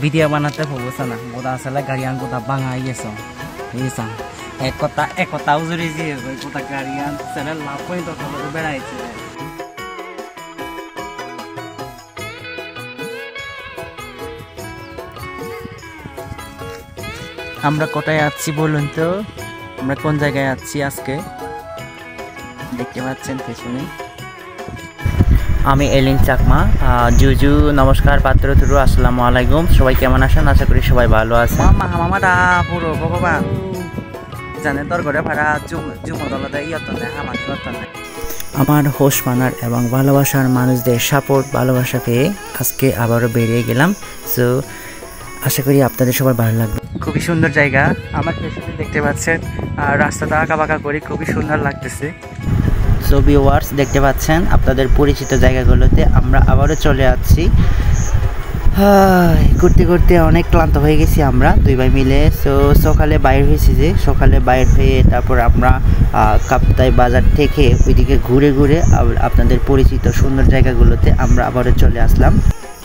video বানাতে হবো না বোধা আসলে গাড়িয়ান কোথা বাঙা গেছ বুঝেছ একতা উজুরি যে কোথা গাড়িয়ান সেটা লাভ পয়েন্ট বেড়াইছে আমরা কোথায় আছি বলুন তো আমরা কোন জায়গায় আছি আজকে দেখতে পাচ্ছেন পেছনে আমি এলিন চাকমা জুজু নমস্কার পাত্র থুরু আসসালামু আলাইকুম সবাই কেমন আছেন আশা করি সবাই ভালো আছেন মামাটা পুরো ভগবান জানে তোর ঘরে ভাড়া জুমদলতে ইয়তনে আমার ইয়তনে আমার হোশ মানার এবং ভালোবাসার মানুষদের সাপোর্ট ভালোবাসা পেয়ে আজকে আবারও বেরিয়ে গেলাম সো আশা করি আপনাদের সবার ভালো লাগবে খুবই সুন্দর জায়গা আমার পেছনে দেখতে পাচ্ছেন আর রাস্তাটা আঁকা বাঁকা করে খুবই সুন্দর লাগতেছে সো ভিউয়ার্স দেখতে পাচ্ছেন আপনাদের পরিচিত জায়গাগুলোতে আমরা আবারও চলে আসছি ঘুরতে ঘুরতে অনেক ক্লান্ত হয়ে গেছি আমরা দুই ভাই মিলে সো সকালে বাইর হয়েছি যে সকালে বাইর হয়ে তারপর আমরা কাপ্তাই বাজার থেকে ওইদিকে ঘুরে ঘুরে আপনাদের পরিচিত সুন্দর জায়গাগুলোতে আমরা আবারও চলে আসলাম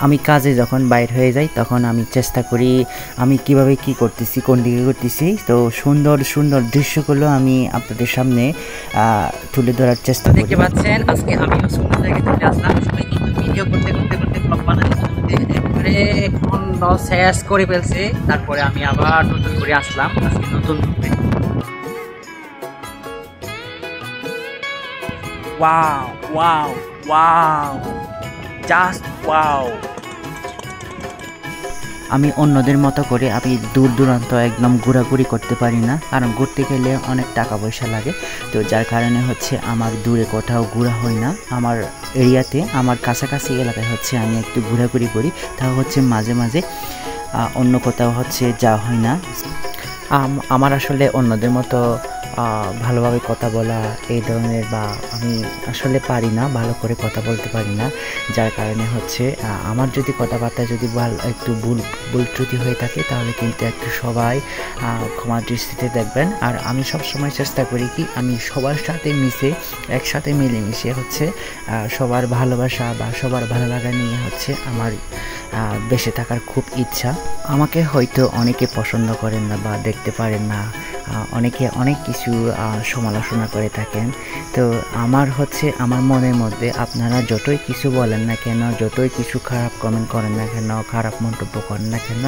আমি কাজে যখন বাইর হয়ে যাই তখন আমি চেষ্টা করি আমি কিভাবে কি করতেছি কোন দিকে করতেছি তো সুন্দর সুন্দর দৃশ্যগুলো আমি আপনাদের সামনে তুলে ধরার চেষ্টা করি দেখতে পাচ্ছেন আজকে আমিও সুন্দর জায়গায় চলে আসলাম সবাই কিন্তু ভিডিও করতে করতে করতে ব্লগ বানাতে একবারে এখন শেষ করে ফেলছে তারপরে আমি আবার নতুন করে আসলাম আজকে নতুন রূপে wow wow wow just wow আমি অন্যদের মতো করে আমি দূর দূরান্ত একদম ঘোরাঘুরি করতে পারি না কারণ ঘুরতে গেলে অনেক টাকা পয়সা লাগে তো যার কারণে হচ্ছে আমার দূরে কোথাও ঘোরা হয় না আমার এরিয়াতে আমার কাছাকাছি এলাকায় হচ্ছে আমি একটু ঘোরাঘুরি করি তাও হচ্ছে মাঝে মাঝে অন্য কোথাও হচ্ছে যাওয়া হয় না আমার আসলে অন্যদের মতো ভালোভাবে কথা বলা এই ধরনের বা আমি আসলে পারি না ভালো করে কথা বলতে পারি না যার কারণে হচ্ছে আমার যদি কথাবার্তা যদি একটু ভুল ত্রুটি হয়ে থাকে তাহলে কিন্তু একটু সবাই ক্ষমা দৃষ্টিতে দেখবেন আর আমি সবসময় চেষ্টা করি কি আমি সবার সাথে মিশে একসাথে মিলেমিশে হচ্ছে সবার ভালোবাসা বা সবার ভালো লাগা নিয়ে হচ্ছে আমার বেঁচে থাকার খুব ইচ্ছা আমাকে হয়তো অনেকে পছন্দ করেন না বা দেখতে পারেন না অনেকে অনেক কিছু সমালোচনা করে থাকেন তো আমার হচ্ছে আমার মনের মধ্যে আপনারা যতই কিছু বলেন না কেন যতই কিছু খারাপ কমেন্ট করেন না কেন খারাপ মন্তব্য করেন না কেন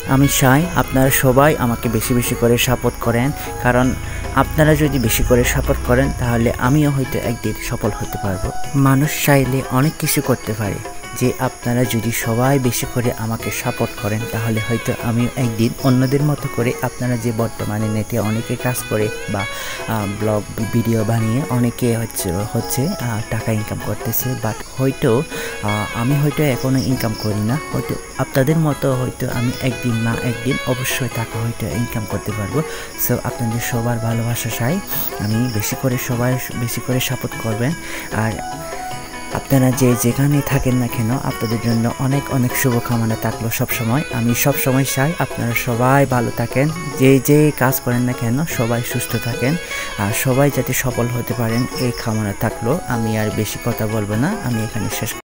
আমি চাই আপনারা সবাই আমাকে বেশি বেশি করে সাপোর্ট করেন কারণ আপনারা যদি বেশি করে সাপোর্ট করেন তাহলে আমিও হয়তো একদিন সফল হতে পারবো মানুষ চাইলে অনেক কিছু করতে পারে যে আপনারা যদি সবাই বেশি করে আমাকে সাপোর্ট করেন তাহলে হয়তো আমিও একদিন অন্যদের মতো করে আপনারা যে বর্তমানে নেটে অনেকে কাজ করে বা ব্লগ ভিডিও বানিয়ে অনেকে হচ্ছে টাকা ইনকাম করতেছে বাট হয়তো আমি হয়তো এখনও ইনকাম করি না হয়তো আপনাদের মতো হয়তো আমি একদিন না একদিন অবশ্যই টাকা হয়তো ইনকাম করতে পারবো সো আপনাদের সবার ভালোবাসা চাই আমি সবাই বেশি করে সাপোর্ট করবেন আর আপনারা যেখানে থাকেন না কেন আপনাদের জন্য অনেক অনেক শুভকামনা থাকলো সবসময় আমি সবসময় চাই আপনারা সবাই ভালো থাকেন যে কাজ করেন না কেন সবাই সুস্থ থাকেন আর সবাই যাতে সফল হতে পারেন এই কামনা থাকলো আমি আর বেশি কথা বলবো না আমি এখানে শেষ